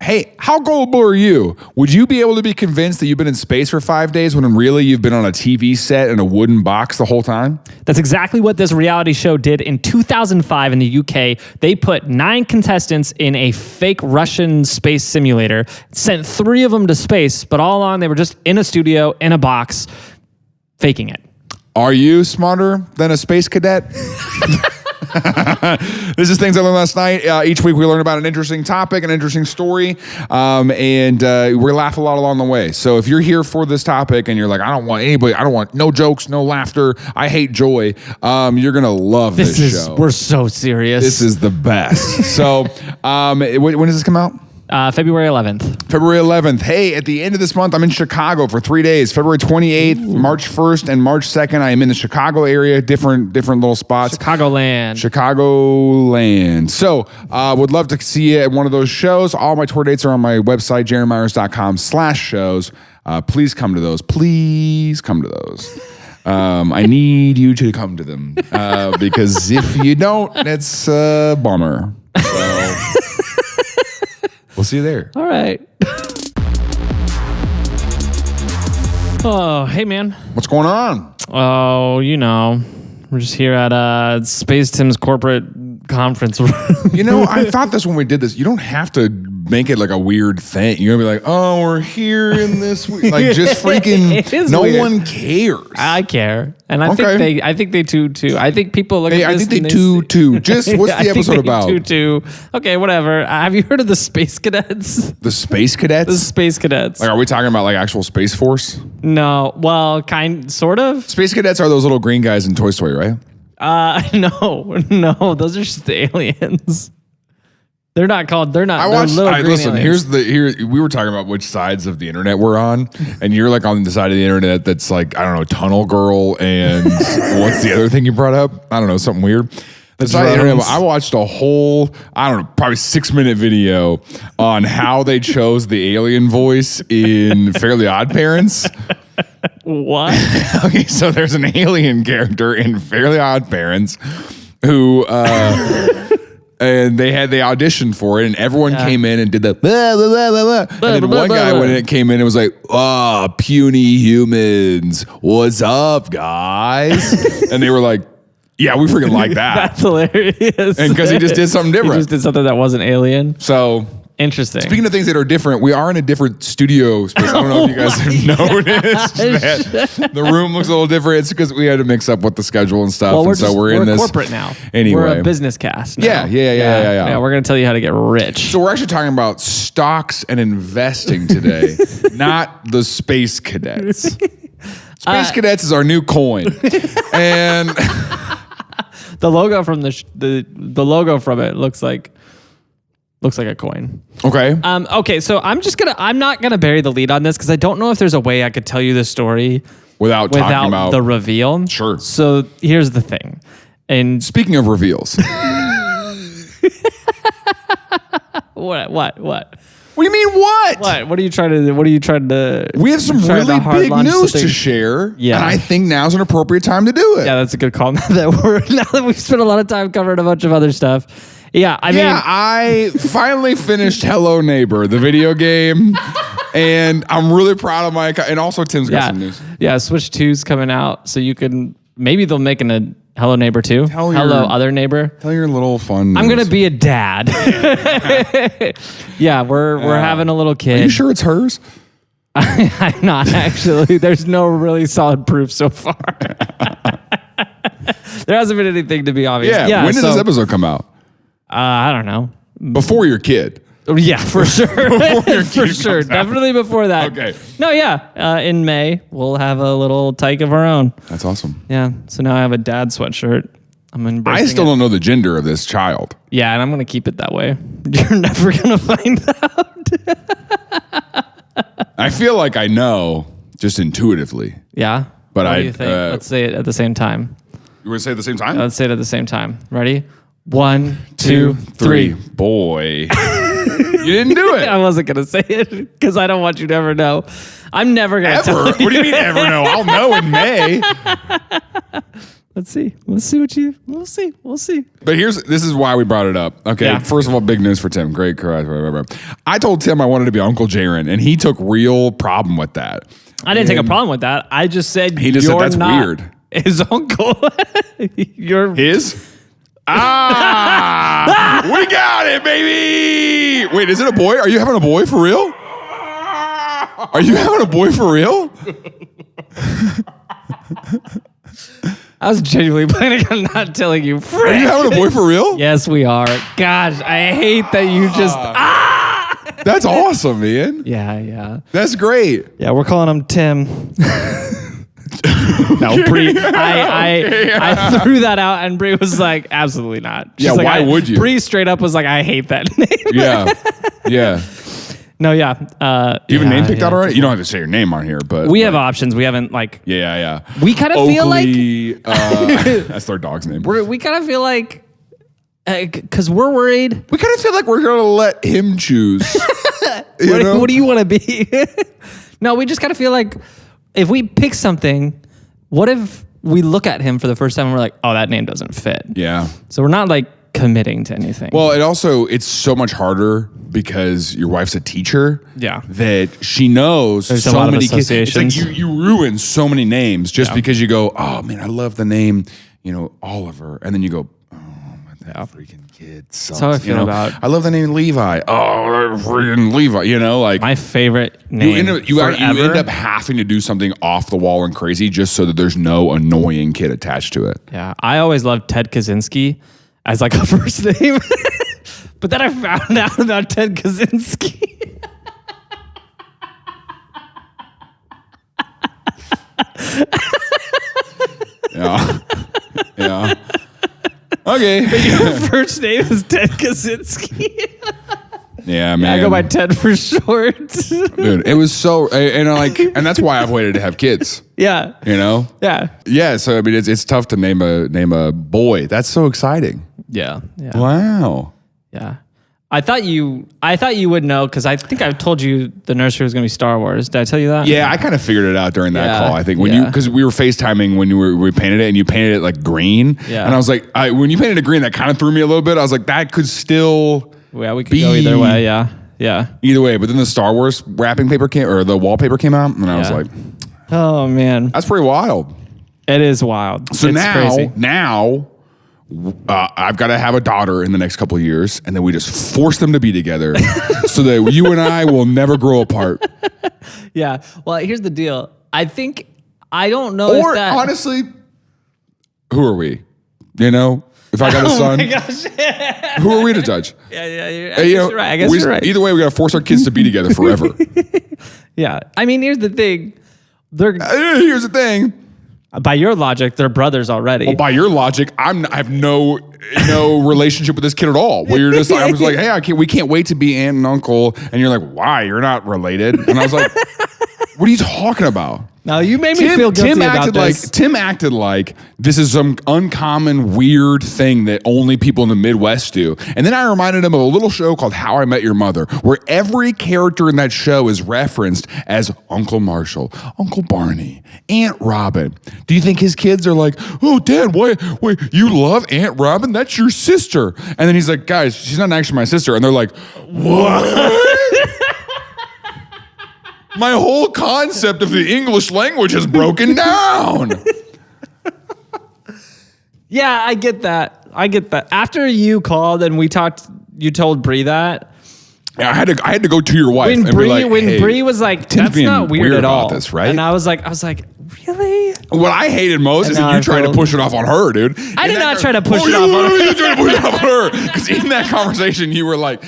Hey, how gullible are you? Would you be able to be convinced that you've been in space for 5 days when really you've been on a TV set in a wooden box the whole time? That's exactly what this reality show did in 2005 in the UK. They put 9 contestants in a fake Russian space simulator, sent 3 of them to space, but all along they were just in a studio, in a box, faking it. Are you smarter than a space cadet? This is Things I Learned Last Night. Each week we learn about an interesting topic, an interesting story, and we laugh a lot along the way. So if you're here for this topic and you're like, I don't want no jokes, no laughter, I hate joy, you're going to love this show. We're so serious. This is the best. So when does this come out? February 11th. February 11th. Hey, at the end of this month, I'm in Chicago for 3 days. February 28th, March 1st, and March 2nd. I am in the Chicago area, different little spots. Chicagoland. So, would love to see you at one of those shows. All my tour dates are on my website, jaronmyers.com/shows. Please come to those. Please come to those. I need you to come to them because if you don't, it's a bummer. So, we'll see you there. All right. Oh, hey, man. What's going on? Oh, we're just here at Space Tim's corporate conference room. I thought this when we did this. You don't have to make it like a weird thing. You're gonna be like, oh, we're here in this like just freaking no weird. One cares. I care. And I think they too. I think people look at this. I think they too. Just what's the episode about? Too. Okay, whatever. Have you heard of the Space Cadets? The Space Cadets? The Space Cadets. Like, are we talking about like actual Space Force? No. Well, sort of. Space Cadets are those little green guys in Toy Story, right? No. Those are just the aliens. They're not. They're little green listen, aliens. We were talking about which sides of the internet we're on, and you're like on the side of the internet that's like, I don't know, Tunnel Girl, and what's the other thing you brought up? I don't know, something weird. The side of the internet, I watched a whole, probably 6-minute video on how they chose the alien voice in Fairly Odd Parents. What? Okay, so there's an alien character in Fairly Odd Parents who and they auditioned for it, and everyone came in and did the blah, blah, blah, blah, blah. And then one guy, when it came in, it was like, puny humans, what's up, guys? And they were like, yeah, we freaking like that. That's hilarious. And because he just did something different. He just did something that wasn't alien. So interesting. Speaking of things that are different, we are in a different studio space. I don't know if you guys have noticed that the room looks a little different. It's because we had to mix up with the schedule and stuff. Well, we're in this corporate now. Anyway, we're a business cast now. Yeah. We're going to tell you how to get rich. So we're actually talking about stocks and investing today, not the Space Cadets. Space Cadets is our new coin, and the logo from the logo from it looks like a coin. Okay. Okay. So I'm not gonna bury the lead on this because I don't know if there's a way I could tell you this story without talking about the reveal. Sure. So here's the thing. And speaking of reveals, what? What do you mean what? What are you trying to? We have some really big news to share. Yeah. And I think now's an appropriate time to do it. Yeah, that's a good call. Now that we've spent a lot of time covering a bunch of other stuff. Yeah, I finally finished Hello Neighbor, the video game, and I'm really proud of my. And also, Tim's got some news. Yeah, Switch 2's coming out, so you can maybe they'll make a Hello Neighbor 2. Hello Other Neighbor. Tell your little fun news. I'm gonna be a dad. Yeah, we're having a little kid. Are you sure it's hers? I'm not actually. There's no really solid proof so far. There hasn't been anything to be obvious. Yeah. When did this episode come out? I don't know. Before your kid. Yeah, for sure. For sure. Out. Definitely before that. Okay. No, yeah. In May, we'll have a little tyke of our own. That's awesome. Yeah. So now I have a dad sweatshirt. I'm embracing I still don't know the gender of this child. Yeah, and I'm going to keep it that way. You're never going to find out. I feel like I know just intuitively. Yeah? But what do you think? Let's say it at the same time. You want to say it at the same time? Let's say it at the same time. Ready? 1, 2, 3. Boy. You didn't do it. I wasn't going to say it because I don't want you to ever know. I'm never going to tell you. What do you mean ever know? I'll know in May. Let's see. We'll see. But this is why we brought it up. Okay. Yeah. First of all, big news for Tim. Great. I told Tim I wanted to be Uncle Jaron, and he took real problem with that. I didn't take a problem with that. I just said he just said that's weird. His uncle. You're his. We got it, baby. Wait, is it a boy? Are you having a boy for real? Are you having a boy for real? I was genuinely planning on not telling you. Are you having a boy for real? Yes, we are. Gosh, I hate that you just. That's awesome, man. Yeah. That's great. Yeah, we're calling him Tim. No, Bree. I threw that out, and Bree was like, "Absolutely not." She's like, why would you? Bree straight up was like, "I hate that name." Yeah. No, yeah. Do you have a name picked out already? You don't have to say your name on here, but we have options. We haven't like. Yeah. We kind of feel like that's their dog's name. we kind of feel like because we're worried. We kind of feel like we're gonna let him choose. What do you want to be? No, we just kind of feel like if we pick something, what if we look at him for the first time and we're like, oh, that name doesn't fit. Yeah. So we're not like committing to anything. Well, it's so much harder because your wife's a teacher. Yeah. That she knows There's so a lot many of kids. It's like associations. you ruin so many names just because you go, oh man, I love the name, Oliver. And then you go, oh, that freaking kid sucks. That's how I feel about. I love the name Levi. Oh, freaking Levi. Like my favorite name. You end up having to do something off the wall and crazy just so that there's no annoying kid attached to it. Yeah. I always loved Ted Kaczynski as like a first name. But then I found out about Ted Kaczynski. Yeah. Okay. Your first name is Ted Kaczynski. Yeah, man. I go by Ted for short. Dude, it was so, and that's why I've waited to have kids. Yeah. Yeah. Yeah. So I mean, it's tough to name a boy. That's so exciting. Yeah. Wow. Yeah. I thought you would know because I think I've told you the nursery was going to be Star Wars. Did I tell you that? Yeah, I kind of figured it out during that call. I think because we were FaceTiming when we painted it and you painted it like green. Yeah. And I was like, when you painted it green, that kind of threw me a little bit. I was like, that could still. Yeah, we could go either way. Yeah. Either way, but then the Star Wars wrapping paper the wallpaper came out, and I was like, oh man, that's pretty wild. It is wild. So it's crazy. now. I've got to have a daughter in the next couple of years, and then we just force them to be together so that you and I will never grow apart. Yeah. Well, here's the deal. I don't know if that... honestly, who are we? If I got a son, who are we to judge? Yeah. You're right. I guess you're right. Either way, we got to force our kids to be together forever. Yeah. I mean, here's the thing. Here's the thing. By your logic, they're brothers already. Well, by your logic, I have no relationship with this kid at all. Where you're I was like, hey, we can't wait to be aunt and uncle, and you're like, why? You're not related. And I was like, what are you talking about? Now you made me feel guilty about this. Tim acted like this is some uncommon, weird thing that only people in the Midwest do. And then I reminded him of a little show called How I Met Your Mother, where every character in that show is referenced as Uncle Marshall, Uncle Barney, Aunt Robin. Do you think his kids are like, oh, Dad, wait, you love Aunt Robin? That's your sister. And then he's like, guys, she's not actually my sister. And they're like, what? My whole concept of the English language has broken down. Yeah, I get that. After you called and we talked, you told Bree that. Yeah, I had to go to your wife when and Bree, be like, when Bree was like, that's not weird at all. This, right? And I was like, really? What I hated most is that you tried to push it off on her, dude. I did not try to push it off on her. You tried to push it off on her. Because in that conversation, you were like,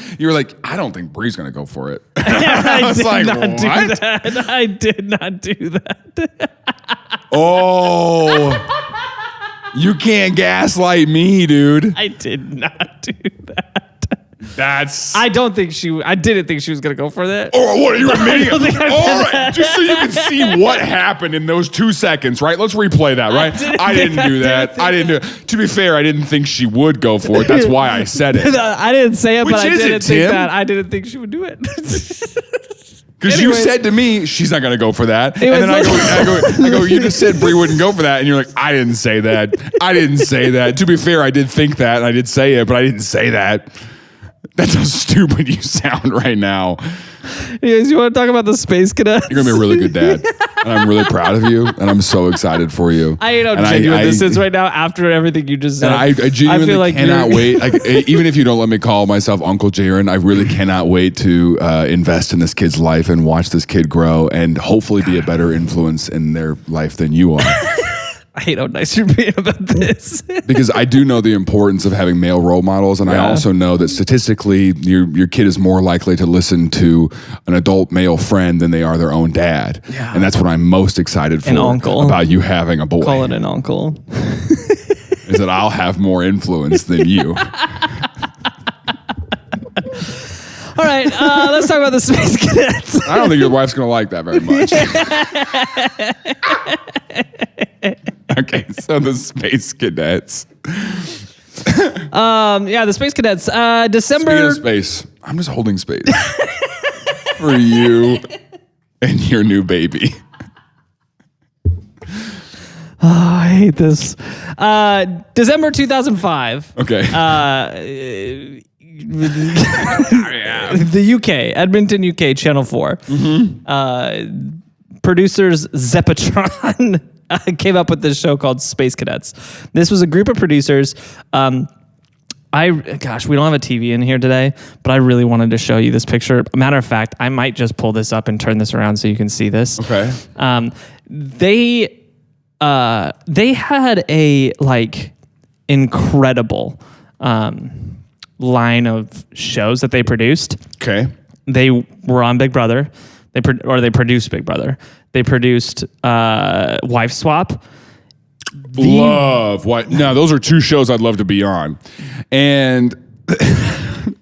I don't think Bree's going to go for it. I did not do that. Oh, you can't gaslight me, dude. I did not do that. I didn't think she was gonna go for that. Oh, what are you admitting? All right, just so you can see what happened in those 2 seconds, right? Let's replay that, right? I didn't do that. To be fair, I didn't think she would go for it. That's why I said it. I didn't say it, but I didn't think Tim? that. I didn't think she would do it. Because you said to me, she's not going to go for that. And then I go, you just said Brie wouldn't go for that. And you're like, I didn't say that. I didn't say that. To be fair, I did think that and I did say it, but I didn't say that. That's how stupid you sound right now. Anyways, you want to talk about the Space Cadets? You're going to be a really good dad. And I'm really proud of you. And I'm so excited for you. I hate how genuine this is right now after everything you just said. And I genuinely feel like cannot wait. Like, even if you don't let me call myself Uncle Jaron, I really cannot wait to invest in this kid's life and watch this kid grow and hopefully be a better influence in their life than you are. I hate how nice you're being about this. Because I do know the importance of having male role models, and I also know that statistically, your kid is more likely to listen to an adult male friend than they are their own dad. Yeah. And that's what I'm most excited for about you having a boy. Call it an uncle. Is that I'll have more influence than you. All right, let's talk about the Space Cadets. I don't think your wife's going to like that very much. Okay, so the Space Cadets. The Space Cadets. December. Speaking of space, I'm just holding space for you and your new baby. Oh, I hate this. December 2005. Okay. The UK, Edmonton, UK, Channel 4. Mm-hmm. Producers Zeppatron came up with this show called Space Cadets. This was a group of producers. We don't have a TV in here today, but I really wanted to show you this picture. Matter of fact, I might just pull this up and turn this around so you can see this. Okay. They had a incredible line of shows that they produced. Okay. They were on Big Brother. They produced Big Brother. They produced Wife Swap. Love what? No, those are two shows I'd love to be on. And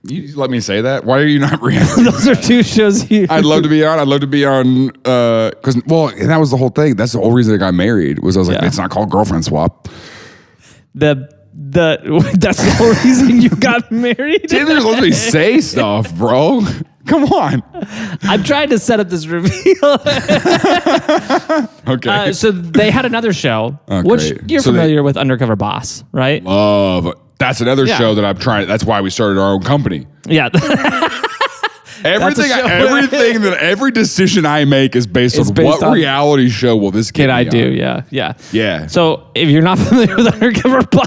you let me say that. Why are you not reacting? Those are two shows I'd love to be on. I'd love to be on because and that was the whole thing. That's the whole reason I got married. Was I was like, it's not called Girlfriend Swap. That's the whole reason you got married. Didn't just let me say stuff, bro. Come on. I'm trying to set up this reveal. Okay. So they had another show, which you're familiar with, Undercover Boss, right? Love. That's another show that I'm trying. That's why we started our own company. Yeah. Every decision I make is based on what reality show will this kid I do. Yeah. So if you're not familiar with Undercover Boss,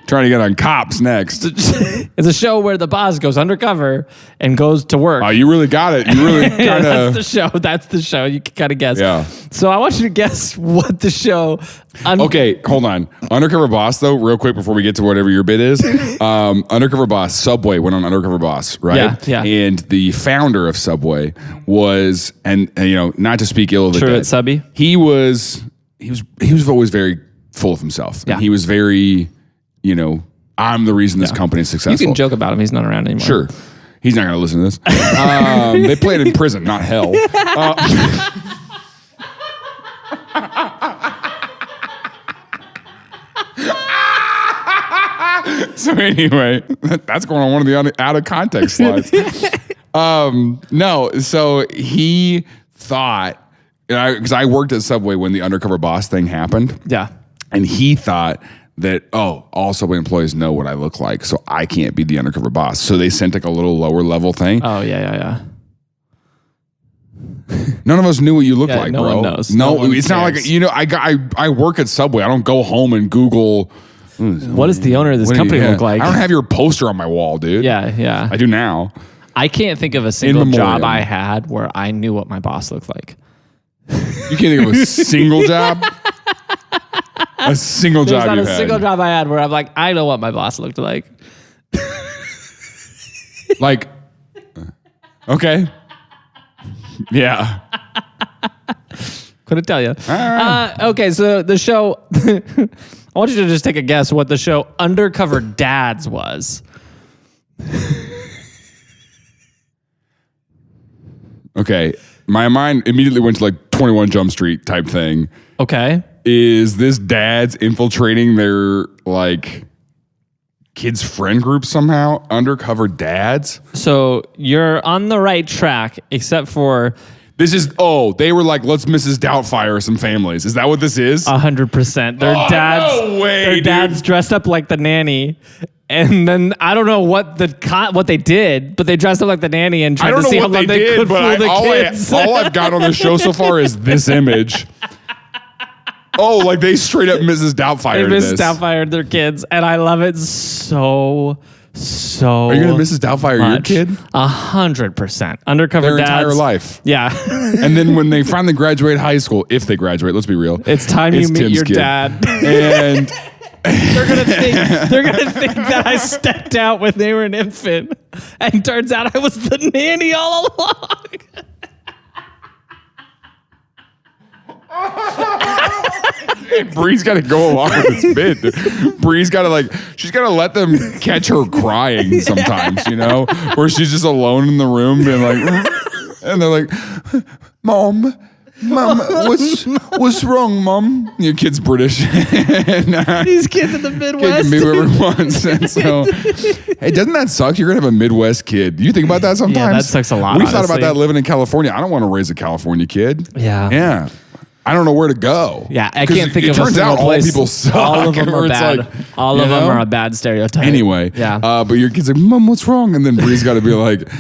trying to get on Cops next. It's a show where the boss goes undercover and goes to work. Oh, you really got it. You really kind of. That's the show. You can kind of guess. Yeah. So I want you to guess what the show. Okay, hold on. Undercover Boss, though, real quick before we get to whatever your bid is. Undercover Boss, Subway went on Undercover Boss, right? Yeah. And the founder of Subway was, and not to speak ill of the dead. Subby. He was always very full of himself. Yeah. And he was very. I'm the reason this company is successful. You can joke about him. He's not around anymore. Sure. He's not going to listen to this. They play it in prison, not hell. So anyway, that's going on one of the out of context slides. No, so he thought, because I worked at Subway when the Undercover Boss thing happened. Yeah. And he thought that, all Subway employees know what I look like, so I can't be the undercover boss. So they sent a little lower level thing. Oh, yeah. None of us knew what you look like, no bro. One knows. No, it's not like, I work at Subway. I don't go home and Google. What does the owner of this company look like? I don't have your poster on my wall, dude. Yeah. I do now. I can't think of a single job I had where I knew what my boss looked like. You can't think of a single job? A single job you had. There's not a single job I had where I'm like, I know what my boss looked like. Like, okay. Yeah. Couldn't tell you. Okay, so the show, I want you to just take a guess what the show Undercover Dads was. Okay. My mind immediately went to like 21 Jump Street type thing. Okay. Is this dads infiltrating their like kids' friend group somehow. Undercover dads. So you're on the right track, except for This is, they were like, let's Mrs. Doubtfire some families. Is that what this is? 100%. Their dads, no way, their dads dude. dressed up like the nanny. And then I don't know what they did, but they dressed up like the nanny and tried to see how long they could fool the kids. All I've got on the show so far is this image. Like they straight up Mrs. Doubtfire They this. Mrs. Doubtfired their kids, and I love it so. Are you gonna Mrs. Doubtfire your kid? 100%. Undercover Their dads. entire life. Yeah. And then when they finally graduate high school, if they graduate, let's be real. It's time you meet Tim's your kid. dad. And They're gonna think that I stepped out when they were an infant, and turns out I was the nanny all along. Bree's got to go along with this bit. Bree's got to she's got to let them catch her crying sometimes, where she's just alone in the room being like, and they're like, Mom, what's wrong, Mom? Your kid's British. And, These kids in the Midwest. Kid can be whoever he wants. And so, hey, doesn't that suck? You're going to have a Midwest kid. Do you think about that sometimes? Yeah, that sucks a lot, We've thought about honestly. that living in California. I don't want to raise a California kid. Yeah. Yeah. I don't know where to go. Yeah, I can't think of a turns out single all place. people suck. All of them Where are it's bad. like, All of them are a bad stereotype. Anyway, Yeah. But your kid's like, Mom, what's wrong? And then Bree's got to be like,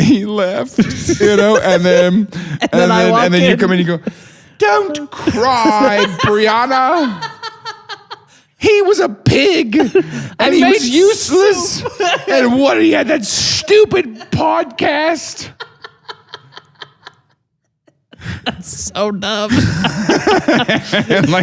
he left, and then you come in and you go, don't cry, Brianna. He was a pig, and he was useless. And what he had that stupid podcast. That's so dumb. And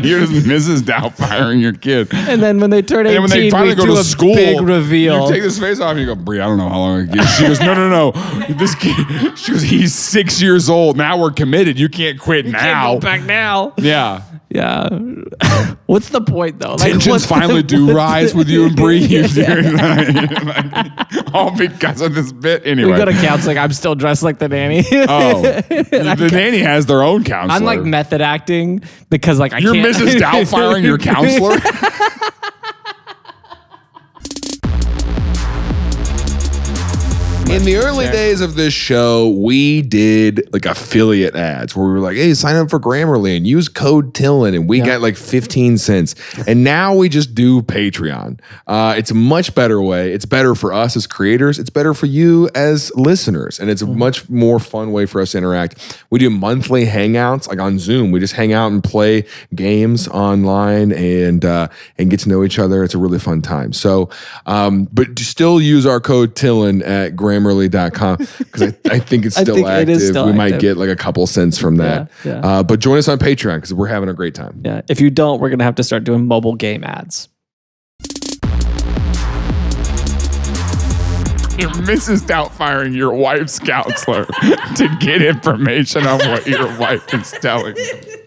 you're just Mrs. Doubtfiring your kid. And then when they turn 18, And when they finally we go do to a school, big reveal. you take this face off and you go, Brie, I don't know how long I get. She goes, no. This kid, she goes, he's 6 years old. Now we're committed. You can't quit now. Can't go back now. Yeah. Yeah. What's the point though? Tensions finally do rise with you and Brie. All because of this bit. Anyway. We go to counseling. I'm still dressed like the nanny. The nanny has their own counselor. I'm like method acting because I You're can't. Mrs. Doubtfiring your counselor? In the early days of this show, we did affiliate ads where we were like, hey, sign up for Grammarly and use code TILLN and we got 15 cents. And now we just do Patreon. It's a much better way. It's better for us as creators. It's better for you as listeners. And it's a much more fun way for us to interact. We do monthly hangouts on Zoom. We just hang out and play games online and get to know each other. It's a really fun time. So, but still use our code TILLN at Grammarly.com because I think it's still active. It is still we might active. get a couple cents from that. Yeah. But join us on Patreon because we're having a great time. Yeah. If you don't, we're gonna have to start doing mobile game ads. You're Mrs. Doubtfiring your wife's counselor to get information on what your wife is telling you.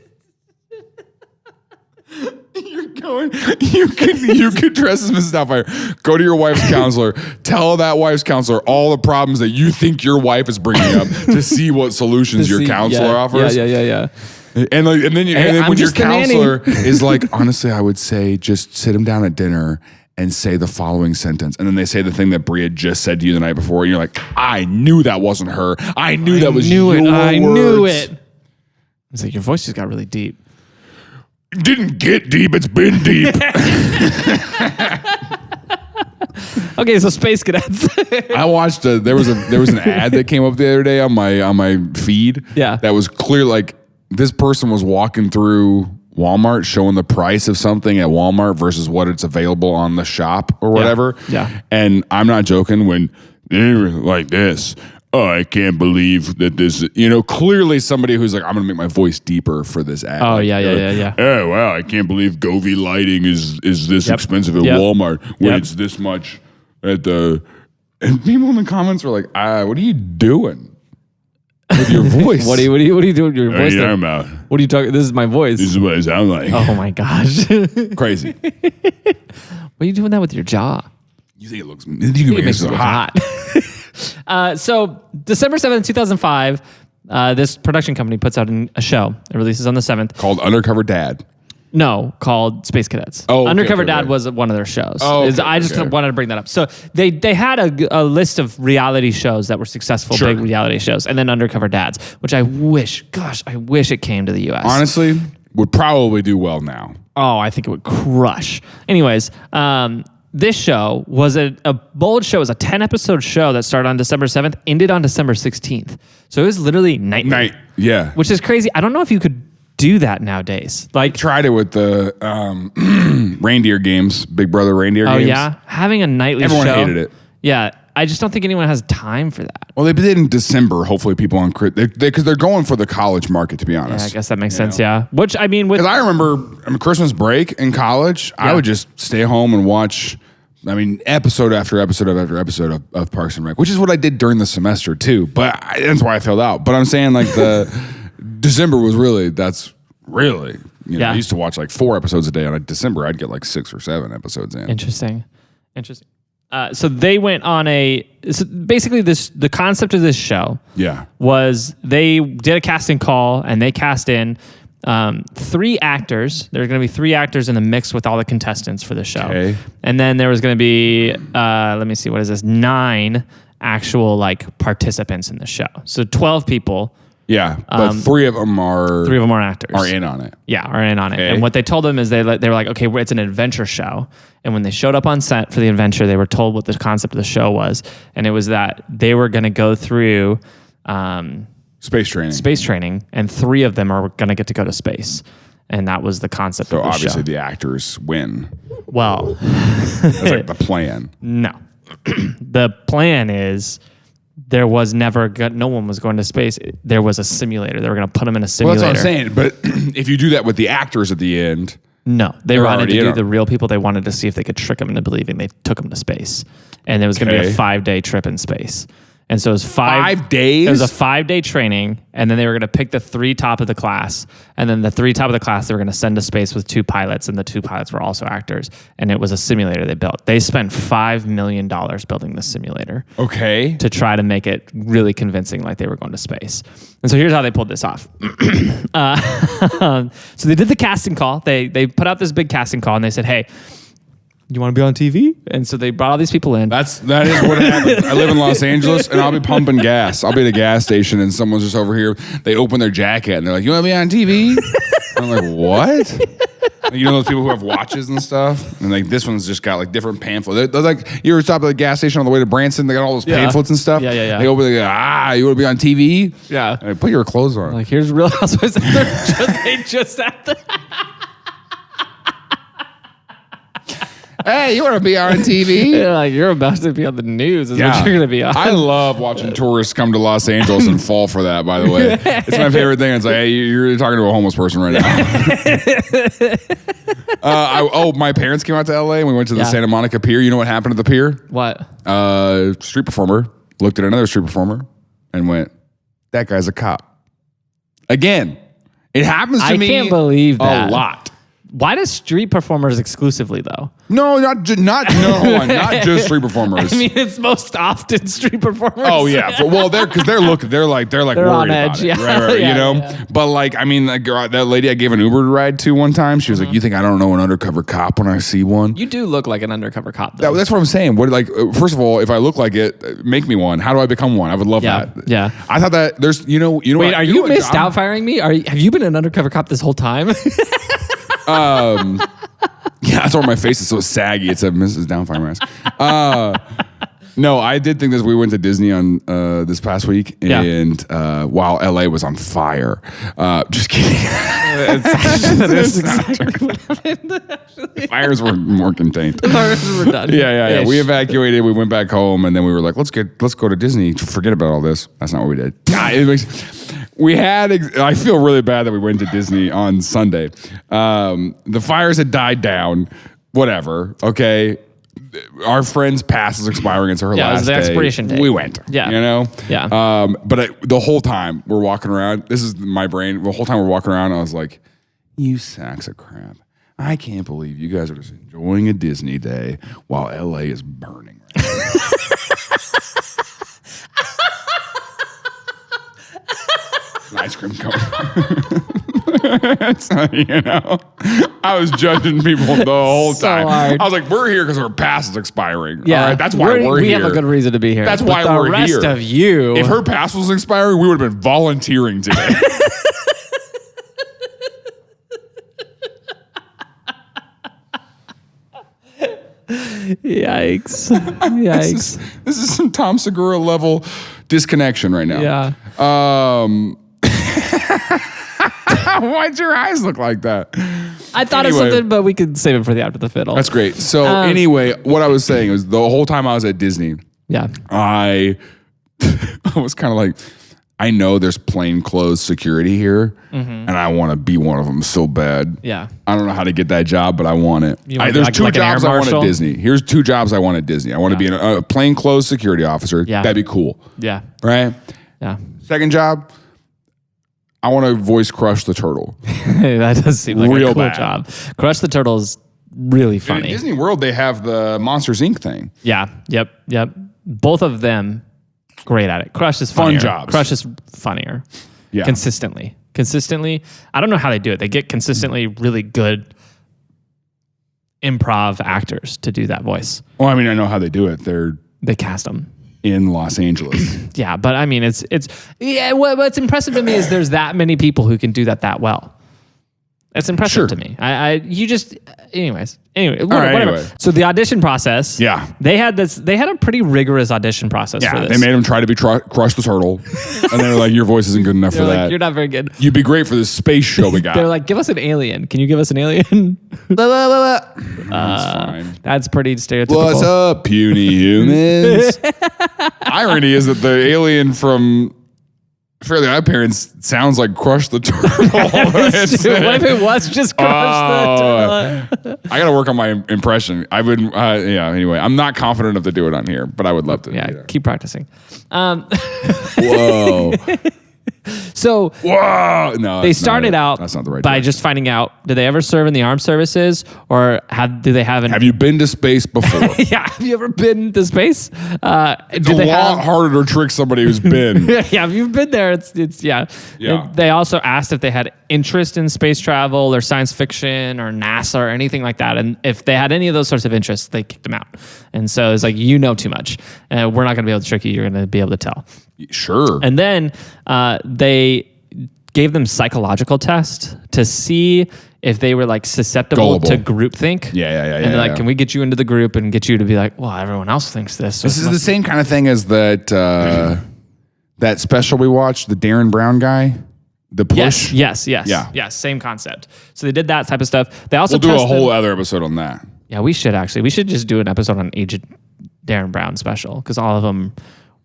You could dress as Mrs. Doubtfire. Go to your wife's counselor. Tell that wife's counselor all the problems that you think your wife is bringing up to see what solutions your counselor offers. Yeah. And then I'm when your just the nanny. counselor is like, honestly, I would say just sit him down at dinner and say the following sentence. And then they say the thing that Brie had just said to you the night before. And you're like, I knew that wasn't her. I knew that was your words. I knew it. It's like your voice just got really deep. Didn't get deep. It's been deep. Okay, so Space Cadets. I watched there was an ad that came up the other day on my feed. Yeah. That was clear this person was walking through Walmart showing the price of something at Walmart versus what it's available on the shop or whatever. Yeah. And I'm not joking when they were like this. Oh, I can't believe that this, clearly somebody who's like, I'm going to make my voice deeper for this ad. Oh, yeah. Oh, wow, I can't believe Govee lighting is this expensive at Walmart when it's this much at the... And people in the comments were like, what are you doing with your voice? What are you doing with your voice? What are you talking about? What are you talking? This is my voice. This is what it sounds like. Oh my gosh. Crazy. What are you doing that with your jaw? You think it looks... You think it makes it hot. So December 7th, 2005, this production company puts out a show. It releases on the 7th. Called Undercover Dad. No, called Space Cadets. Oh, okay, Undercover okay, Dad okay. was one of their shows. Oh, okay, I just okay. wanted to bring that up. So they had a list of reality shows that were successful, Sure. big reality shows, and then Undercover Dads, which I wish it came to the U.S. Honestly, would probably do well now. Oh, I think it would crush. Anyways, this show was a bold show. It was a 10-episode show that started on December 7th, ended on December 16th. So it was literally nightly. Yeah. Which is crazy. I don't know if you could do that nowadays. Like, Tried it with the reindeer games, Big Brother reindeer games. oh yeah, having a nightly Everyone show. hated it. Yeah, I just don't think anyone has time for that. Well, they did in December. Hopefully, people on because they're going for the college market. To be honest, Yeah, I guess that makes sense. Yeah, which I mean, with because I remember Christmas break in college, I would just stay home and watch. I mean, episode after episode of Parks and Rec, which is what I did during the semester too. But that's why I failed out. But I'm saying like the December was really I used to watch like 4 episodes a day. On December, I'd get like 6 or 7 episodes in. Interesting. So they went on basically the concept of this show was they did a casting call and they cast in 3 actors. There are going to be 3 actors in the mix with all the contestants for the show. Okay. And then there was going to be, let me see, what is this? 9 actual like participants in the show. So 12 people. Yeah, but 3 of them are actors. Are in on it. Yeah, are in on it. Okay. And what they told them is they were like, okay, it's an adventure show. And when they showed up on set for the adventure, they were told what the concept of the show was. And it was that they were going to go through Space training. And 3 of them are going to get to go to space. And that was the concept of the show. So obviously the actors win. Well, That's like the plan. No. The plan is there was no one was going to space. There was a simulator. They were going to put them in a simulator. Well, that's what I'm saying. But if you do that with the actors at the end. No, they They're wanted to already do in the real people. They wanted to see if they could trick them into believing they took them to space. And there was going to be a 5-day trip in space. And so it was 5 days? It was a 5-day training, and then they were going to pick the 3 top of the class, and then the 3 top of the class they were going to send to space with 2 pilots, and the 2 pilots were also actors, and it was a simulator they built. They spent $5 million building this simulator. Okay. To try to make it really convincing like they were going to space. And so here's how they pulled this off. So they did the casting call. They put out this big casting call, and they said, hey, you want to be on TV? And so they brought all these people in. That is what happens. I live in Los Angeles, and I'll be pumping gas. I'll be at a gas station, and someone's just over here. They open their jacket, and they're like, you want to be on TV? And I'm like, what? You know those people who have watches and stuff? And like this one's just got like different pamphlets. They're like, you ever stop at the gas station on the way to Branson? They got all those pamphlets and stuff. Yeah. They open, they go, you want to be on TV? Yeah. And put your clothes on. Like, here's Real Housewives. They just had to. Hey, you want to be on TV? Yeah, like, you're about to be on the news. Is what you're going to be on. I love watching tourists come to Los Angeles and fall for that, by the way. It's my favorite thing. It's like, hey, you're talking to a homeless person right now. My parents came out to LA and we went to the Santa Monica Pier. You know what happened at the pier? What? Street performer looked at another street performer and went, that guy's a cop. Again, it happens to me. I can't believe that. A lot. Why does street performers exclusively though? No, not just street performers. I mean, it's most often street performers. Oh yeah, well they're worried on about edge, it, yeah. right, Yeah, you know. yeah. But like, I mean, that lady I gave an Uber ride to one time, she was like, "You think I don't know an undercover cop when I see one?" You do look like an undercover cop, though. That's what I'm saying. What first of all, if I look like it, make me one. How do I become one? I would love that. Yeah. I thought that there's Wait, what, are you missed out firing me? Have you been an undercover cop this whole time? Yeah, that's why my face is so saggy. It's a Mrs. Downfire mask. No, I did think this. We went to Disney on this past week, and while LA was on fire, just kidding. That's exactly what happened. Actually. Fires were more contained. Fires were done. Yeah. We evacuated. We went back home, and then we were like, let's go to Disney. Forget about all this. That's not what we did. I feel really bad that we went to Disney on Sunday. The fires had died down. Whatever. Okay. Our friend's pass is expiring. It's her last it was the day. expiration day. We went. Yeah. You know? Yeah. But the whole time we're walking around, this is my brain. The whole time we're walking around, I was like, you sacks of crap. I can't believe you guys are just enjoying a Disney day while LA is burning right now. Ice cream cone. So, you know, I was judging people the whole So time. hard. I was like, we're here because our pass is expiring. Yeah, All right, that's why we're we here. have a good reason to be here. That's But why the we're rest here. of you. If her pass was expiring, we would have been volunteering today. Yikes. Yikes. This is some Tom Segura level disconnection right now. Yeah. Why'd your eyes look like that? I thought of Anyway. something, but we could save it for the after the fiddle. That's great. So anyway, what I was saying was the whole time I was at Disney, Yeah. I was kind of like, I know there's plainclothes security here, and I want to be one of them so bad. Yeah. I don't know how to get that job, but I want it. You wanna be There's like- two like an air jobs I want at marshal? Disney. Here's two jobs I want at Disney. I want to be a plainclothes security officer. Yeah. That'd be cool. Yeah. Right? Yeah. Second job, I want to voice Crush the Turtle. That does seem like Real a cool bad. job. Crush the Turtle is really In funny. Disney World, they have the Monsters Inc. thing. Yeah. Yep. Both of them great at it. Crush is funnier. jobs. Crush is funnier. Yeah. Consistently. I don't know how they do it. They get consistently really good improv actors to do that voice. Well, I mean, I know how they do it. They're They cast them. in Los Angeles. Yeah, but I mean, it's what's impressive to me is there's that many people who can do that well. It's impressive to me. Anyway, whatever. anyway. So the audition process. Yeah. They had a pretty rigorous audition process for Yeah, this. they made him try to be Crush the Turtle. And they were like, your voice isn't good enough for They're like, that. you're not very good. You'd be great for this space show we got. They're like, give us an alien. Can you give us an alien? That's fine. That's pretty stereotypical. What's up, puny humans? Irony is that the alien from Fairly Odd Parents sounds like Crush the Turtle. What if it was just Crush the Turtle? I got to work on my impression. I would, anyway, I'm not confident enough to do it on here, but I would love to. Yeah, keep practicing. Whoa. So Whoa. No, they that's not started it. out That's not the right by direction. just finding out, did they ever serve in the armed services or do they have an... Have you been to space before? Yeah, have you ever been to space? It's a lot harder to trick somebody who's been. Yeah, if you've been there, it's yeah. Yeah. They also asked if they had interest in space travel or science fiction or NASA or anything like that. And if they had any of those sorts of interests, they kicked them out. And so it's like, you know too much. We're not going to be able to trick you. You're going to be able to tell. Sure. And then they gave them psychological tests to see if they were like susceptible Gullible. to groupthink. Yeah. And they're like, can we get you into the group and get you to be like, well, everyone else thinks this. So This is the same kind of thing as that that special we watched, the Darren Brown guy, the Push. Yes. Yeah. Same concept. So they did that type of stuff. They also We'll do a tested- whole other episode on that. Yeah, we should actually. We should just do an episode on Agent Darren Brown special because all of them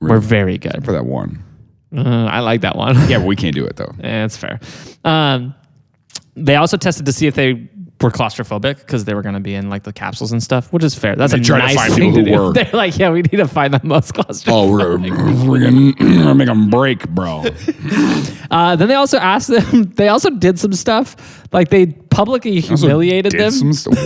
were very good. For that one. I like that one. Yeah, but we can't do it though. Yeah, it's fair. They also tested to see if they were claustrophobic because they were going to be in like the capsules and stuff, which is fair. That's They a tried to nice find thing people to who do. were. They're like, yeah, we need to find the most claustrophobic. Oh, we're gonna make them break, bro. Then they also asked them. They also did some stuff like they publicly humiliated them.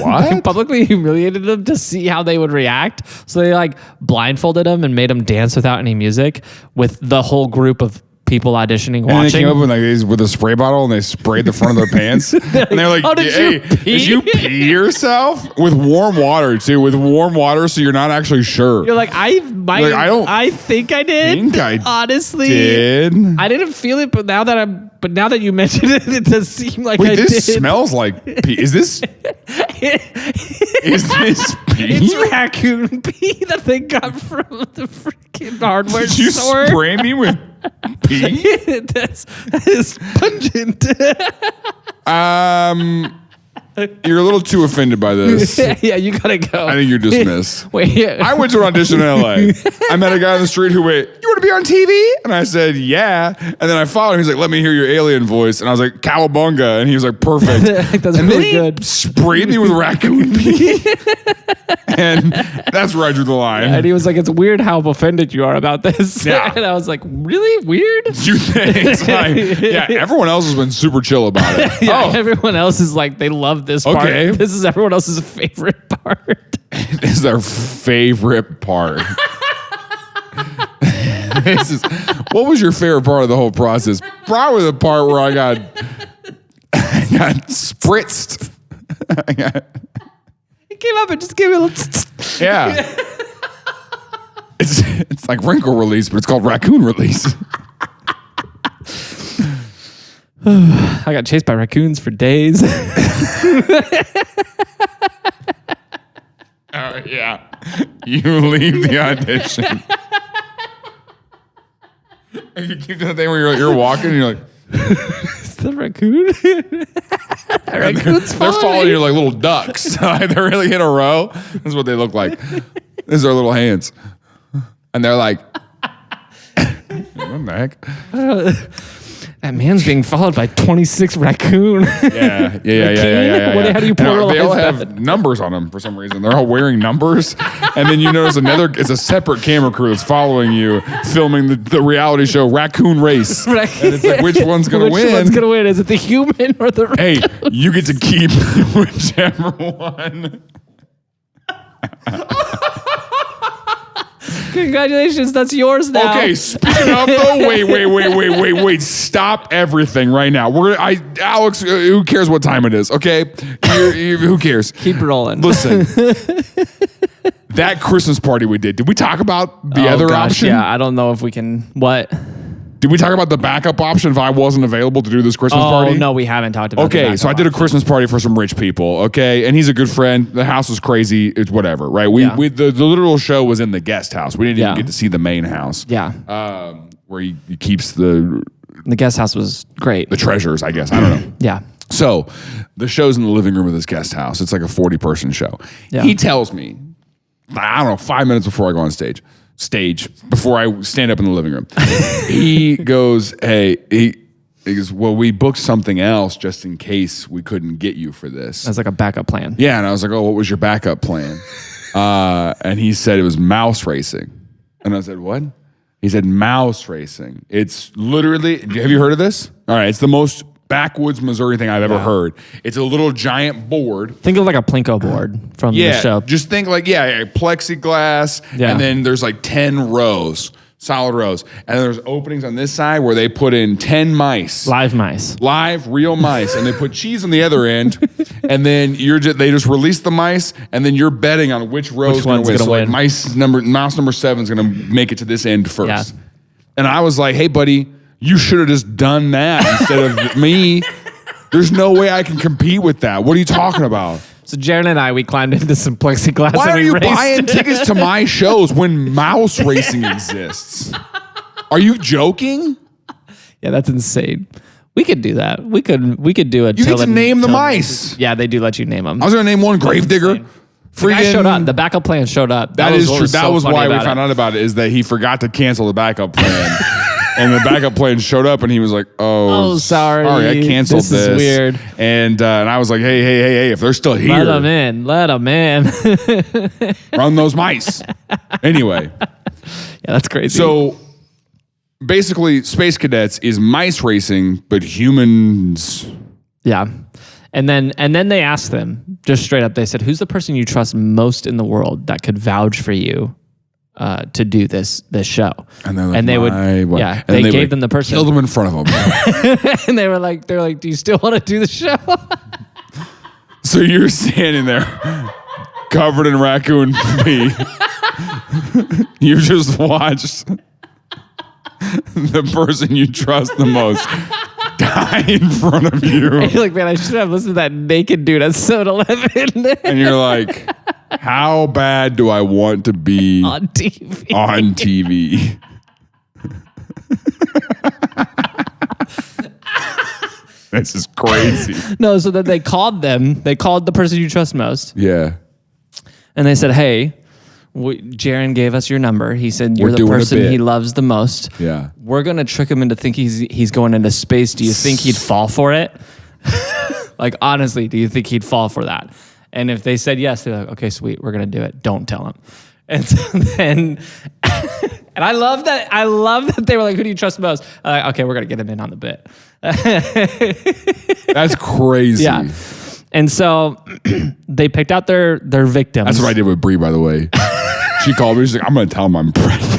What? They publicly humiliated them to see how they would react. So they like blindfolded them and made them dance without any music with the whole group of people auditioning, And they watching. came up with like these with a spray bottle and they sprayed the front of their pants. And they're like, "Oh, did you pee?" did you pee yourself? With warm water too, with warm water, so you're not actually sure. You're like, I might. Like, I think I did. think I honestly did. I didn't feel it, but now that you mentioned it, it does seem like Wait, I this did. smells like pee. Is this pee? It's raccoon pee that they got from the freaking hardware Did you store. spray me with pee? that is pungent. You're a little too offended by this. Yeah, you gotta go. I think you're dismissed. Wait, I went to an audition in LA. I met a guy on the street who went, "You want to be on TV?" And I said, "Yeah." And then I followed him. He's like, "Let me hear your alien voice." And I was like, "Cowabunga." And he was like, "Perfect." That's and really then he good. sprayed me with raccoon pee. And that's where I drew the line. And he was like, "It's weird how offended you are about this." Yeah. And I was like, "Really weird?" You think? It's like, yeah, everyone else has been super chill about it. Yeah, everyone else is like, they love this part. Okay. This is everyone else's favorite part. This is their favorite part. What was your favorite part of the whole process? Probably the part where I got spritzed He came up and just gave me a little. Yeah. It's like wrinkle release, but it's called raccoon release. I got chased by raccoons for days. Yeah. You leave the audition. And you keep doing the thing where you're walking and you're like, is that raccoon? Raccoon's they're following you like little ducks. They're really in a row. This is what they look like. These are little hands. And they're like, what the heck? That man's being followed by 26 raccoon. Yeah. How do you pluralize they all have that? numbers on them for some reason. They're all wearing numbers. And then you notice it's a separate camera crew that's following you, filming the reality show Raccoon Race. And it's like, which one's going to win? Which one's going to win? Is it the human or the raccoon? Hey, you get to keep whichever one. Congratulations, that's yours now. Okay, speaking of though, wait. Stop everything right now. Alex, who cares what time it is, okay? Who cares? Keep rolling. Listen, that Christmas party we did we talk about the other option? Yeah, I don't know if we can, what? Did we talk about the backup option if I wasn't available to do this Christmas party? Oh, no, we haven't talked about Okay, so I did a Christmas party for some rich people, okay? And he's a good friend. The house was crazy. It's whatever, right? The literal show was in the guest house. We didn't even get to see the main house. Yeah. Where he keeps the guest house was great. The treasures, I guess. I don't know. Yeah. So the show's in the living room of this guest house. It's like a 40-person show. Yeah. He tells me, I don't know, 5 minutes before I go on stage, before I stand up in the living room. He goes, he goes, well, we booked something else just in case we couldn't get you for this. That's like a backup plan. Yeah, and I was like, oh, what was your backup plan? And he said it was mouse racing. And I said, what? He said mouse racing. It's literally, have you heard of this? All right, it's the most backwoods Missouri thing I've ever heard. It's a little giant board. Think of like a Plinko board from the show. Just think like, plexiglass, and then there's like 10 rows, solid rows. And there's openings on this side where they put in 10 mice. Live, real mice. And they put cheese on the other end. And then they just release the mice, and then you're betting on which row is going to win. So like mouse number 7 is going to make it to this end first. Yeah. And I was like, hey, buddy, you should have just done that instead of me. There's no way I can compete with that. What are you talking about? So Jaron and I, we climbed into some plexiglass. Why and are we you raced. buying tickets to my shows when mouse racing exists? Are you joking? Yeah, that's insane. We could do that. We could do it. You get to name the mice. Yeah, they do let you name them. I was going to name one Gravedigger. The guy showed up. The backup plan showed up. That is true. That was why we found out about it, is that he forgot to cancel the backup plan. And the backup plan showed up, and he was like, "Oh, sorry, I canceled this. This is weird." And I was like, "Hey, if they're still here, let them in. Run those mice." Anyway, yeah, that's crazy. So basically, Space Cadets is mice racing, but humans. Yeah, and then they asked them just straight up. They said, "Who's the person you trust most in the world that could vouch for you?" To do this show, and they gave them the person, killed them in front of them, and they're like, do you still want to do the show? So you're standing there, covered in raccoon pee. You just watched the person you trust the most die in front of you. And you're like, man, I should have listened to that naked dude at Episode 11. And you're like, how bad do I want to be on TV? On TV. This is crazy. No, so then they called them. They called the person you trust most. Yeah. And they said, hey, Jaron gave us your number. He said, you're the person he loves the most. Yeah. We're going to trick him into thinking he's going into space. Do you think he'd fall for it? Like, honestly, do you think he'd fall for that? And if they said yes, they're like, okay, sweet, we're going to do it. Don't tell him. And so then, and I love that they were like, who do you trust most? Okay, we're going to get him in on the bit. That's crazy. Yeah. And so they picked out their victims. That's what I did with Bree, by the way. She called me. She's like, I'm going to tell him I'm pregnant.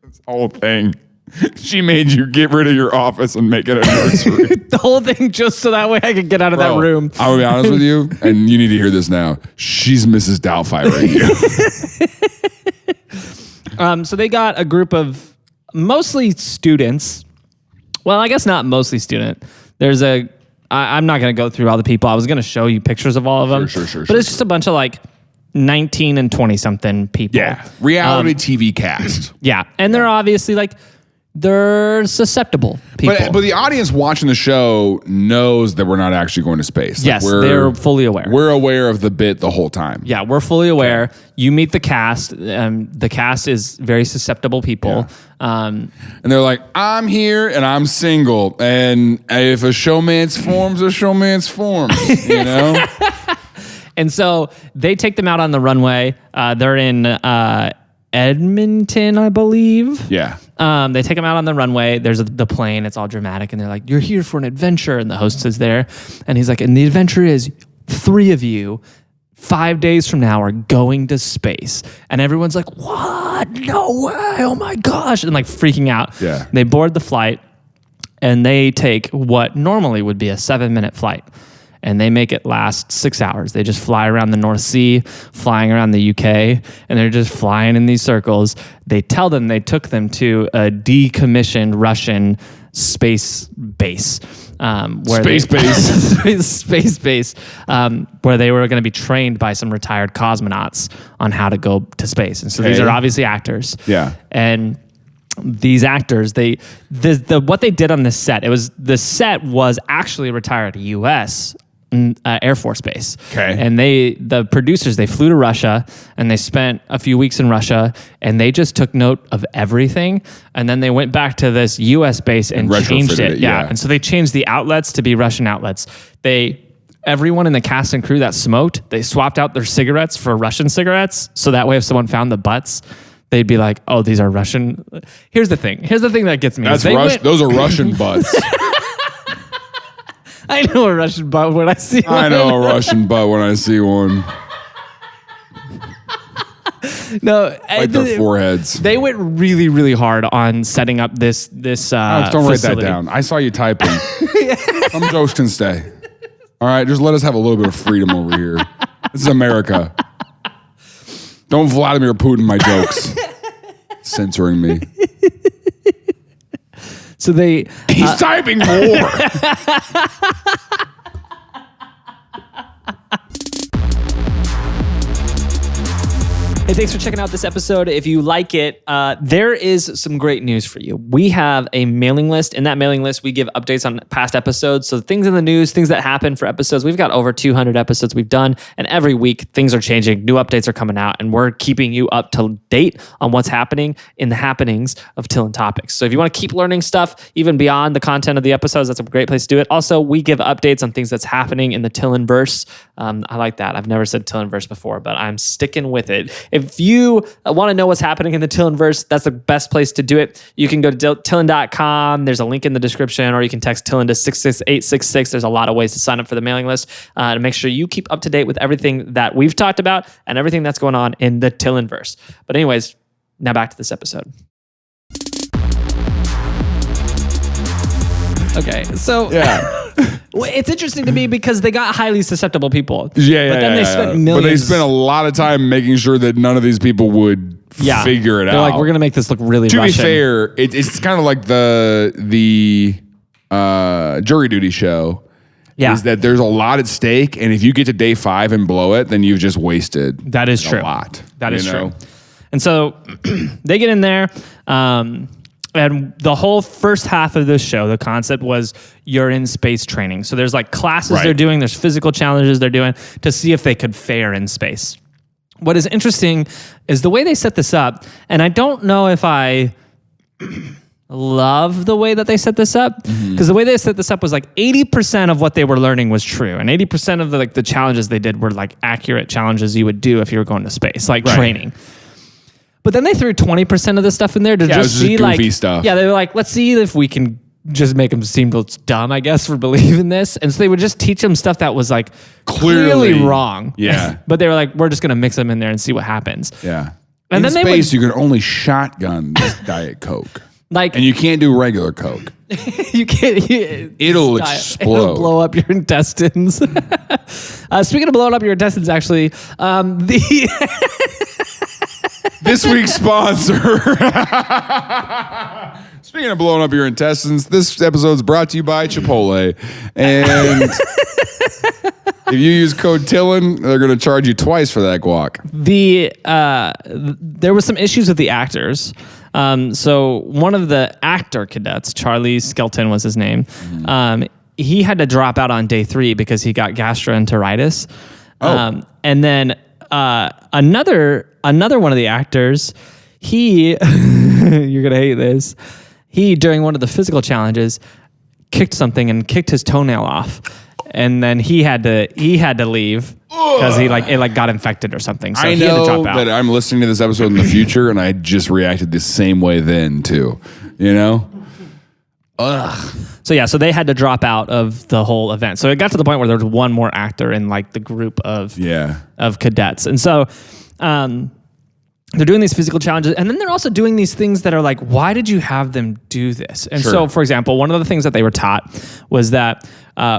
This whole thing. She made you get rid of your office and make it a nursery. The whole thing just so that way I could get out of that room. I will be honest with you, and you need to hear this now. She's Mrs. Doubtfire right here. So they got a group of mostly students. Well, I guess not mostly student. There's I'm not going to go through all the people. I was going to show you pictures of all of them. Sure. But it's just a bunch of like 19 and 20 something people. Yeah. Reality TV cast. Yeah. And they're obviously like, they're susceptible people. But the audience watching the show knows that we're not actually going to space. Yes, they're fully aware. We're aware of the bit the whole time. Yeah, we're fully aware. Okay. You meet the cast. The cast is very susceptible people. Yeah. And they're like, I'm here and I'm single. And if a showman's forms, a showman's forms, you know? And so they take them out on the runway. They're in Edmonton, I believe. Yeah. They take them out on the runway. There's the plane. It's all dramatic. And they're like, you're here for an adventure. And the host is there. And he's like, and the adventure is 3 of you 5 days from now are going to space. And everyone's like, what? No way. Oh my gosh. And like freaking out. Yeah. They board the flight and they take what normally would be a 7-minute flight. And they make it last 6 hours. They just fly around the North Sea, flying around the UK, and they're just flying in these circles. They tell them they took them to a decommissioned Russian space base. Space base, where they were going to be trained by some retired cosmonauts on how to go to space. And so these are obviously actors. Yeah. And these actors, what they did on this set, the set was actually retired U.S. Air Force Base. Okay. And the producers, they flew to Russia and they spent a few weeks in Russia and they just took note of everything. And then they went back to this U.S. base and changed it. Yeah. And so they changed the outlets to be Russian outlets. Everyone in the cast and crew that smoked, they swapped out their cigarettes for Russian cigarettes. So that way if someone found the butts, they'd be like, oh, these are Russian. Here's the thing that gets me. Those are Russian butts. I know a Russian butt when I see one. I know a Russian butt when I see one. No, like their foreheads. They went really, really hard on setting up this don't facility. write that down. I saw you typing. Some jokes can stay. All right, just let us have a little bit of freedom over here. This is America. Don't Vladimir Putin my jokes. Censoring me. So he's typing more. Hey, thanks for checking out this episode. If you like it, there is some great news for you. We have a mailing list. In that mailing list, we give updates on past episodes. So things in the news, things that happen for episodes. We've got over 200 episodes we've done. And every week, things are changing. New updates are coming out. And we're keeping you up to date on what's happening in the happenings of TILLN Topics. So if you want to keep learning stuff, even beyond the content of the episodes, that's a great place to do it. Also, we give updates on things that's happening in the TILLN-verse. I like that. I've never said TILLN-verse before, but I'm sticking with it. If you want to know what's happening in the TILLN-verse, that's the best place to do it. You can go to TILLN.com. There's a link in the description, or you can text TILLN to 66866. There's a lot of ways to sign up for the mailing list to make sure you keep up to date with everything that we've talked about and everything that's going on in the TILLN-verse. But anyways, now back to this episode. Okay, so it's interesting to me because they got highly susceptible people. But then they spent millions. But they spent a lot of time making sure that none of these people would figure it out. They're like, we're going to make this look really To Russian. be fair, it's kind of like the jury duty show. Yeah. Is that there's a lot at stake, and if you get to day 5 and blow it, then you've just wasted that is true. a lot. That is true. And so they get in there. And the whole first half of this show, the concept was you're in space training. So there's like classes they're doing, there's physical challenges they're doing to see if they could fare in space. What is interesting is the way they set this up, and I don't know if I love the way that they set this up, because the way they set this up was like 80% of what they were learning was true, and 80% of the challenges they did were like accurate challenges you would do if you were going to space, like training. But then they threw 20% of the stuff in there to just see goofy stuff. Yeah, they were like, let's see if we can just make them seem dumb, I guess, for believing this. And so they would just teach them stuff that was like clearly wrong. Yeah. But they were like, we're just going to mix them in there and see what happens. Yeah. And in then space, you can only shotgun this Diet Coke. Like, and you can't do regular Coke. you can't. It'll explode. It'll blow up your intestines. Speaking of blowing up your intestines, actually, This week's sponsor. Speaking of blowing up your intestines, this episode's brought to you by Chipotle. And if you use code TILLN, they're going to charge you twice for that guac. There was some issues with the actors. So one of the actor cadets, Charlie Skelton was his name, he had to drop out on day 3 because he got gastroenteritis. And then another one of the actors, he, you're going to hate this, he, during one of the physical challenges, kicked something and kicked his toenail off. And then he had to leave because it got infected or something. So he had to drop out. That I'm listening to this episode in the future, and I just reacted the same way then too. You know? Ugh. So they had to drop out of the whole event. So it got to the point where there was one more actor in like the group of cadets, and so they're doing these physical challenges, and then they're also doing these things that are like, why did you have them do this? And so, for example, one of the things that they were taught was that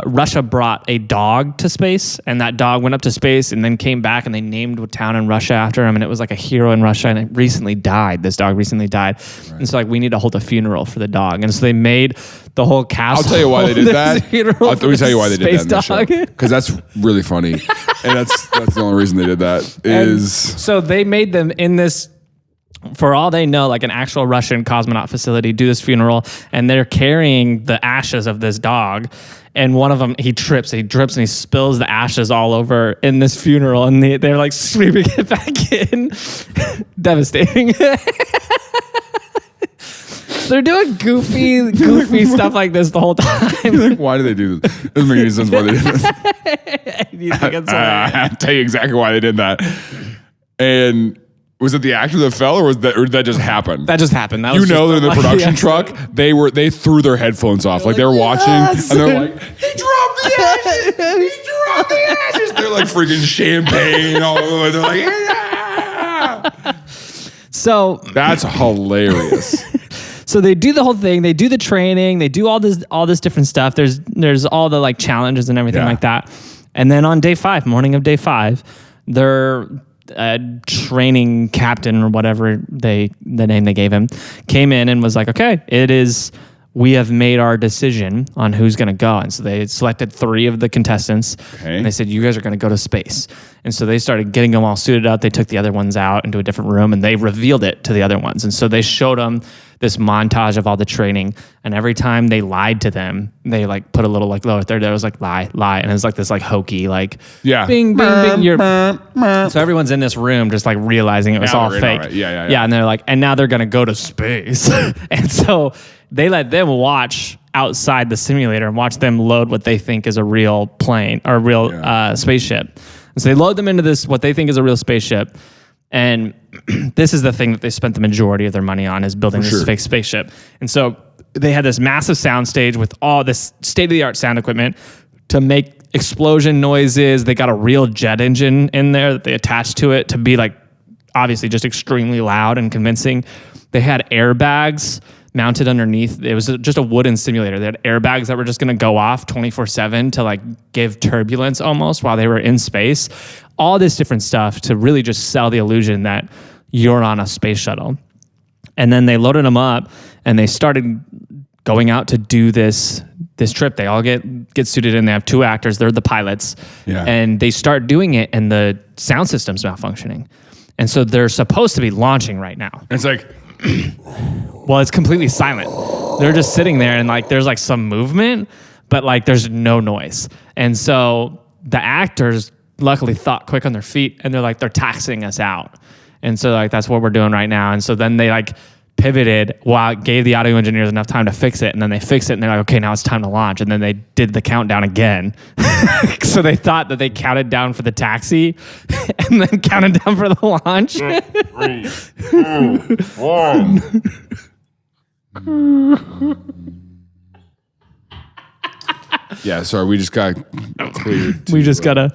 Russia brought a dog to space, and that dog went up to space and then came back, and they named a town in Russia after him, and it was like a hero in Russia, and it recently died. This dog recently died. Right. And so like, we need to hold a funeral for the dog. And so they made the whole castle. I'll tell you why they did that. Let me tell you why they did that. Because that's really funny. And that's the only reason they did that so they made them in this, for all they know, like an actual Russian cosmonaut facility, do this funeral, and they're carrying the ashes of this dog. And one of them, he trips, and he spills the ashes all over in this funeral, and they're like sweeping it back in. Devastating. They're doing goofy stuff like this the whole time. Like, why do they do this? It doesn't make any sense why they did this. I'll tell you exactly why they did that. And was it the actor that fell, or did that just happen? That just happened. That in the production truck, they threw their headphones off. Like, they're watching, and they're like, he dropped the ashes! He dropped the ashes! They're like freaking champagne all over. They're like, yeah! So that's hilarious. So they do the whole thing. They do the training. They do all this different stuff. There's all the like challenges and everything like that. And then on day 5, morning of day 5, their training captain or whatever the name they gave him came in and was like, okay, we have made our decision on who's going to go. And so they selected 3 of the contestants, and they said, you guys are going to go to space. And so they started getting them all suited up. They took the other ones out into a different room, and they revealed it to the other ones. And so they showed them this montage of all the training, and every time they lied to them, they like put a little like lower there was like lie, and it's like this like hokey like bing, bing, bing. So everyone's in this room just like realizing it was all fake. Right. Yeah, and they're like, and now they're going to go to space. And so they let them watch outside the simulator and watch them load what they think is a real plane or a real spaceship. And so they load them into this, what they think is a real spaceship. And this is the thing that they spent the majority of their money on, is building this fake spaceship. And so they had this massive sound stage with all this state-of-the-art sound equipment to make explosion noises. They got a real jet engine in there that they attached to it to be like obviously just extremely loud and convincing. They had airbags mounted underneath. It was just a wooden simulator. They had airbags that were just going to go off 24/7 to like give turbulence almost while they were in space. All this different stuff to really just sell the illusion that you're on a space shuttle. And then they loaded them up and they started going out to do this trip. They all get suited in. They have 2 actors. They're the pilots. Yeah. And they start doing it and the sound system's malfunctioning. And so they're supposed to be launching right now. It's like, well, it's completely silent. They're just sitting there and like there's like some movement, but like there's no noise. And so the actors luckily thought quick on their feet, and they're like, they're taxiing us out. And so like that's what we're doing right now. And so then they like pivoted while it gave the audio engineers enough time to fix it, and then they fixed it and they're like, okay, now it's time to launch. And then they did the countdown again. So they thought that they counted down for the taxi and then counted down for the launch. 3, 2, 1. Yeah, sorry, we just got cleared. We just gotta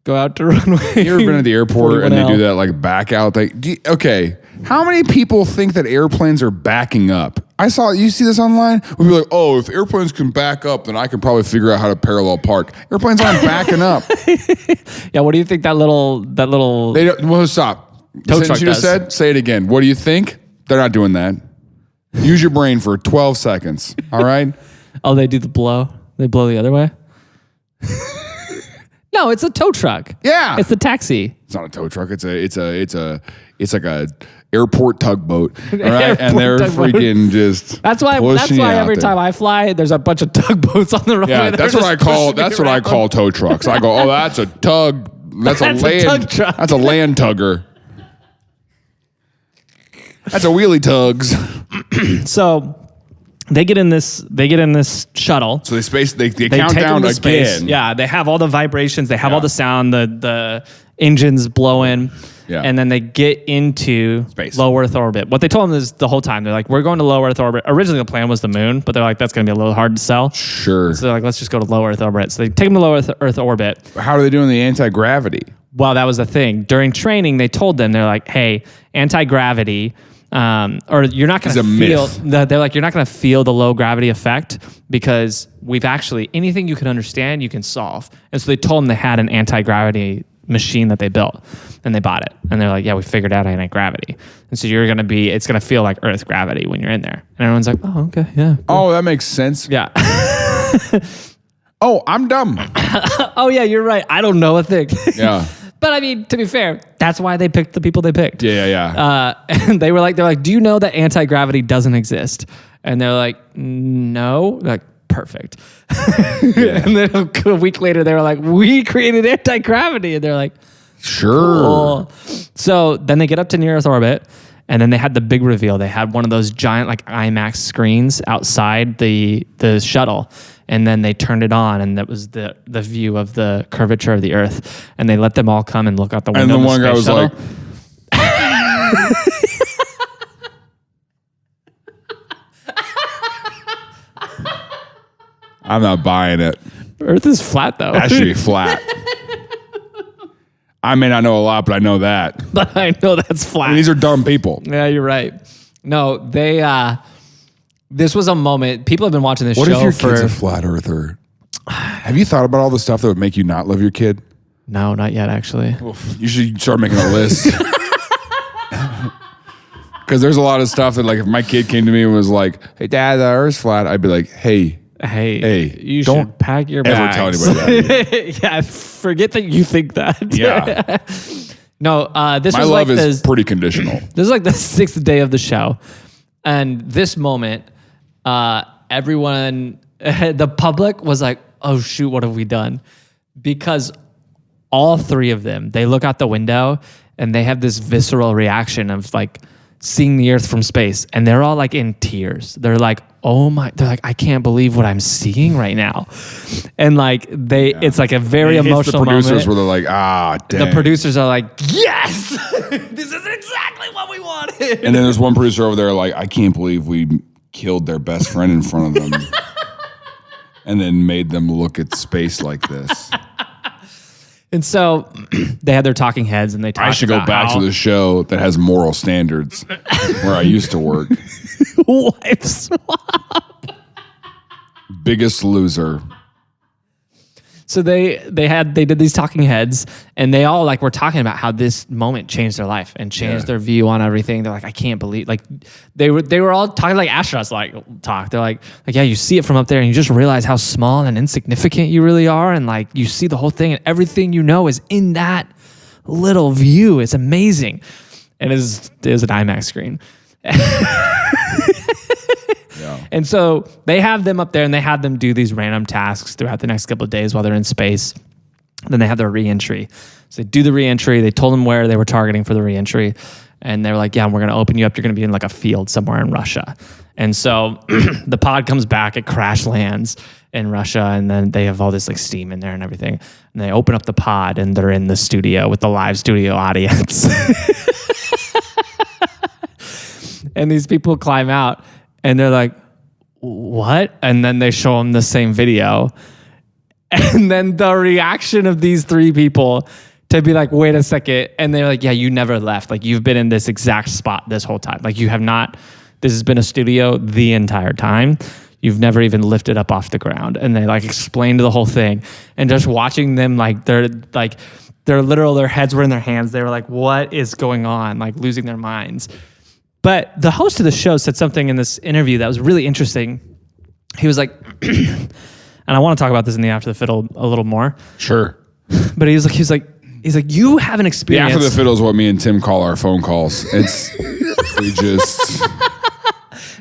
go out to runway. You ever been at the airport and they do that like back out thing? Okay, how many people think that airplanes are backing up? I saw, you see this online? We'd be like, oh, if airplanes can back up, then I can probably figure out how to parallel park. Airplanes aren't backing up. Yeah, what do you think that little? They don't, well, stop. Tow Since truck you just does. said, say it again. What do you think? They're not doing that. Use your brain for 12 seconds. All right? Oh, they do the blow. They blow the other way. No, it's a tow truck. Yeah. It's the taxi. It's not a tow truck. It's like a airport tugboat. All right? And they're tugboat. freaking just That's why every time I fly, there's a bunch of tugboats on the runway. Yeah, that's what I call tow trucks. I go, oh, that's a tug. That's a tug truck. That's a land tugger. That's a wheelie tugs. So they get in this shuttle. So they They count take down them to space. again. Yeah, they have all the vibrations. They have Yeah. all the sound. The engines blowing. Yeah. And then they get into Space. low Earth orbit. What they told them is the whole time, they're like, we're going to low Earth orbit. Originally, the plan was the moon, but they're like, that's going to be a little hard to sell. Sure. So they're like, let's just go to low Earth orbit. So they take them to low Earth orbit. How are they doing the anti-gravity? Well, that was the thing. During training, they told them, they're like, hey, anti-gravity, or you're not going to feel, they're like, you're not going to feel the low gravity effect because we've actually, anything you can understand, you can solve. And so they told them they had an anti-gravity machine that they built and they bought it. And they're like, yeah, we figured out anti-gravity. And so it's going to feel like Earth gravity when you're in there. And everyone's like, oh, okay, yeah. Cool. Oh, that makes sense. Yeah. Oh, I'm dumb. Oh, yeah, you're right. I don't know a thing. Yeah. But I mean, to be fair, that's why they picked the people they picked. Yeah. And they're like, do you know that anti-gravity doesn't exist? And they're like, no. They're like, perfect. And then a week later, they were like, we created anti-gravity. And they're like, Sure. cool. So then they get up to near Earth orbit, and then they had the big reveal. They had one of those giant like IMAX screens outside the shuttle. And then they turned it on, and that was the view of the curvature of the Earth. And they let them all come and look out the window. And the of one guy was shuttle. like, I'm not buying it. Earth is flat, though. Actually, flat. I may not know a lot, but I know that. But I know that's flat. I mean, these are dumb people. Yeah, you're right. No, they. This was a moment. People have been watching this What show if your for. kid's a flat earther? Have you thought about all the stuff that would make you not love your kid? No, not yet, actually. You should start making a list. Because there's a lot of stuff that, like, if my kid came to me and was like, "Hey, Dad, the Earth's flat," I'd be like, "Hey, You don't should pack your ever bags. tell anybody that." Yeah, forget that you think that. Yeah. No, this My was love like is pretty conditional. This is like the 6th day of the show, and this moment, everyone, the public was like, "Oh shoot, what have we done?" Because all three of them, they look out the window and they have this visceral reaction of like seeing the Earth from space, and they're all like in tears. They're like, "Oh my!" They're like, "I can't believe what I'm seeing right now," and like it's like a very emotional the producers moment. where they're like, "Ah, dang." The producers are like, "Yes, this is exactly what we wanted." And then there's one producer over there like, "I can't believe we killed their best friend in front of them and then made them look at space like this." And so they had their talking heads, and they talked I should go about back how to the show that has moral standards where I used to work. wife swap. Biggest loser. So they did these talking heads, and they all like were talking about how this moment changed their life and changed their view on everything. They're like, I can't believe, like they were all talking like astronauts like talk. They're like yeah, you see it from up there and you just realize how small and insignificant you really are, and like you see the whole thing and everything you know is in that little view. It's amazing, and it was an IMAX screen. And so they have them up there, and they had them do these random tasks throughout the next couple of days while they're in space. Then they have their re-entry. So they do the re-entry. They told them where they were targeting for the re-entry. And they're like, yeah, we're going to open you up. You're going to be in like a field somewhere in Russia. And so the pod comes back. It crash lands in Russia. And then they have all this like steam in there and everything. And they open up the pod, and they're in the studio with the live studio audience. And these people climb out, and they're like, what? And then they show them the same video. And then the reaction of these three people to be like, wait a second. And they're like, yeah, you never left. Like, you've been in this exact spot this whole time. Like, you have not this has been a studio the entire time. You've never even lifted up off the ground. And they like explained the whole thing. And just watching them, their heads were in their hands. They were like, what is going on? Like losing their minds. But the host of the show said something in this interview that was really interesting. He was like, and I want to talk about this in the After the Fiddle a little more. Sure. But he's like, you have an experience. The After the Fiddle is what me and Tim call our phone calls. We just...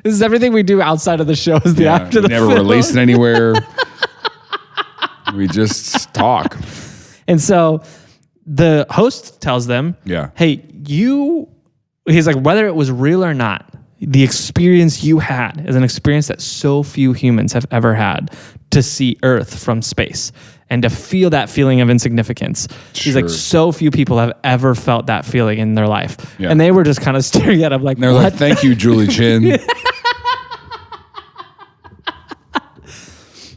This is everything we do outside of the show is the After the Fiddle. Never release it anywhere. We just talk. And so the host tells them, hey, he's like, whether it was real or not, the experience you had is an experience that so few humans have ever had, to see Earth from space and to feel that feeling of insignificance. He's like, so few people have ever felt that feeling in their life. Yeah. And they were just kind of staring at him like, they're like, thank you, Julie Chin.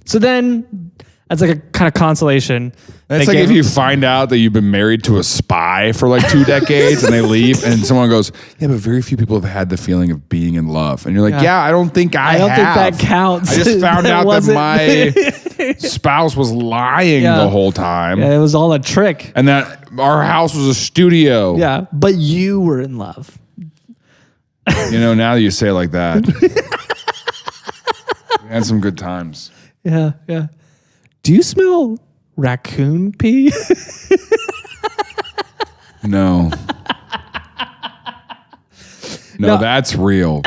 So then, that's like a kind of consolation. It's like if you find out that you've been married to a spy for like 2 decades and they leave and someone goes, yeah, but very few people have had the feeling of being in love. And you're like, I don't think I don't think that counts. I just found out that my spouse was lying the whole time. Yeah, it was all a trick. And that our house was a studio. Yeah, but you were in love. Now that you say it like that, we had some good times. Yeah. Do you smell raccoon pee? No, that's real.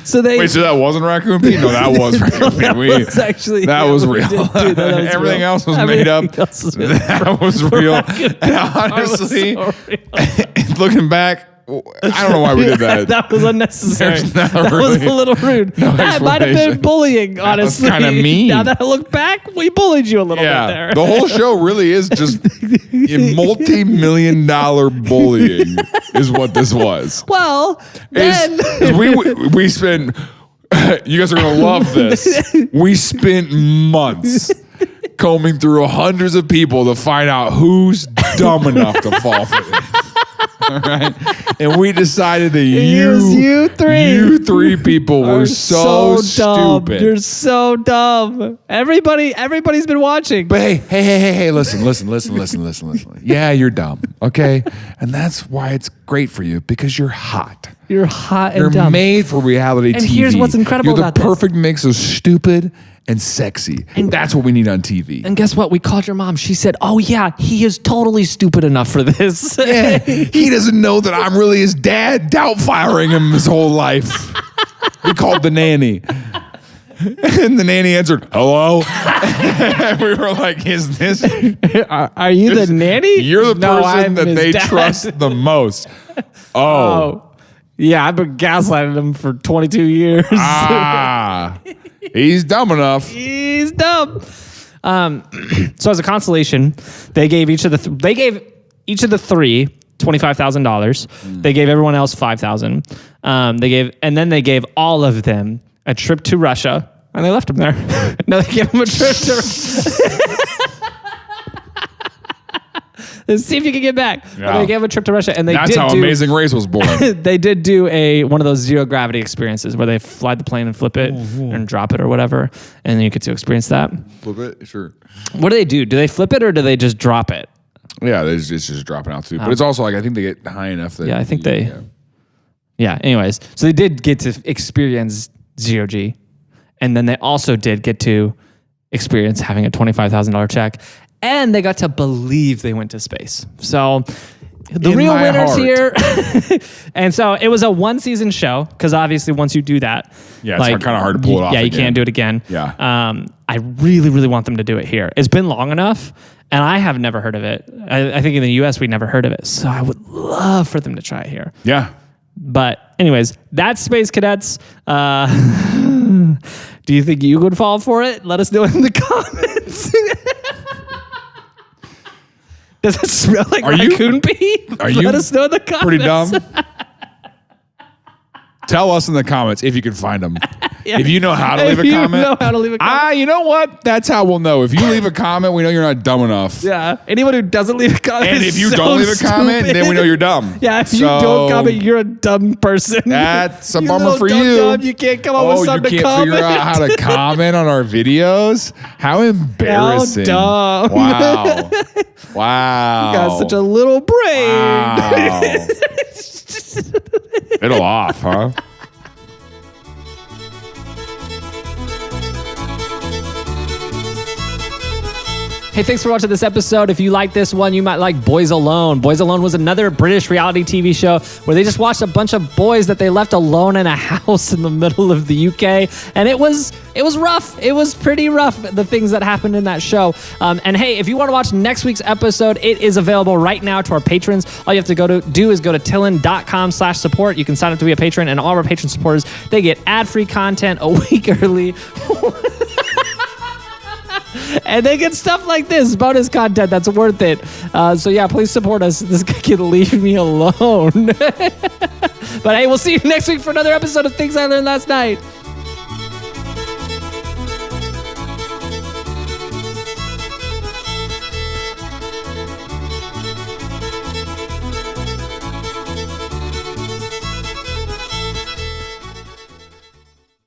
So that wasn't raccoon pee? No, that was raccoon pee. That was real. Everything else was made up. That was real. And honestly, looking back, I don't know why we did that. That was unnecessary. That was a little rude. That might have been bullying, honestly. That was kind of mean. Now that I look back, we bullied you a little bit there. The whole show really is just multi-million-dollar bullying is what this was. Well, then... we spent... You guys are going to love this. We spent months combing through hundreds of people to find out who's dumb enough to fall for this. All right. And we decided that you three people were so stupid. You're so dumb. Everybody's been watching. But hey, listen. Yeah, you're dumb. Okay. And that's why it's great for you, because you're hot. You're hot and you're dumb. You're made for reality TV. And here's what's incredible about this. You're the perfect mix of stupid and sexy. And that's what we need on TV. And guess what? We called your mom. She said, oh yeah, he is totally stupid enough for this. Yeah, he doesn't know that I'm really his dad, doubt-firing him his whole life. We called the nanny. And the nanny answered, hello? And we were like, is this... Are you the nanny? You're the person that they trust the most. Oh. Yeah, I've been gaslighting him for 22 years. He's dumb enough. He's dumb. So as a consolation, they gave each of the three $25,000. They gave everyone else $5,000. Then they gave all of them a trip to Russia, and they left them there. No, they gave them a trip to Russia. Let's see if you can get back. Yeah. Well, they gave a trip to Russia, and that's how Amazing Race was born. They did do one of those zero gravity experiences where they fly the plane and flip it and drop it or whatever, and then you get to experience that. Flip it, sure. What do? Do they flip it or do they just drop it? Yeah, it's just dropping out too. But it's also like I think they get high enough that. Yeah, I think they. Yeah. Anyways, so they did get to experience zero G, and then they also did get to experience having a $25,000 check. And they got to believe they went to space. So the real winners here. And so it was a 1-season show, because obviously once you do that, it's kind of hard to pull it off. Yeah, you can't do it again. Yeah. I really, really want them to do it here. It's been long enough, and I have never heard of it. I think in the US we never heard of it. So I would love for them to try it here. Yeah. But anyways, that's Space Cadets. Do you think you would fall for it? Let us know in the comments. Does it smell like raccoon pee? Let us know in the comments. Pretty dumb? Tell us in the comments if you can find them. If you know how to leave a comment. know how to leave a comment. You know what? That's how we'll know. If you leave a comment, we know you're not dumb enough. Yeah. Anyone who doesn't leave a comment And if you so don't leave a comment, stupid. then we know you're dumb. Yeah, if you don't comment, you're a dumb person. That's a You bummer little for dumb you. dumb, you can't come up with something you to can't comment. figure out how to comment on our videos? How embarrassing. How dumb. Wow. Wow. You got such a little brain. Wow. Fiddle off, huh? Hey, thanks for watching this episode. If you like this one, you might like Boys Alone. Boys Alone was another British reality TV show where they just watched a bunch of boys that they left alone in a house in the middle of the UK. And it was rough. It was pretty rough, the things that happened in that show. And hey, if you want to watch next week's episode, it is available right now to our patrons. All you have to do is go to TILLN.com/support. You can sign up to be a patron, and all of our patron supporters, they get ad-free content a week early. And they get stuff like this, bonus content that's worth it. So yeah, please support us. This guy can leave me alone. But hey, we'll see you next week for another episode of Things I Learned Last Night.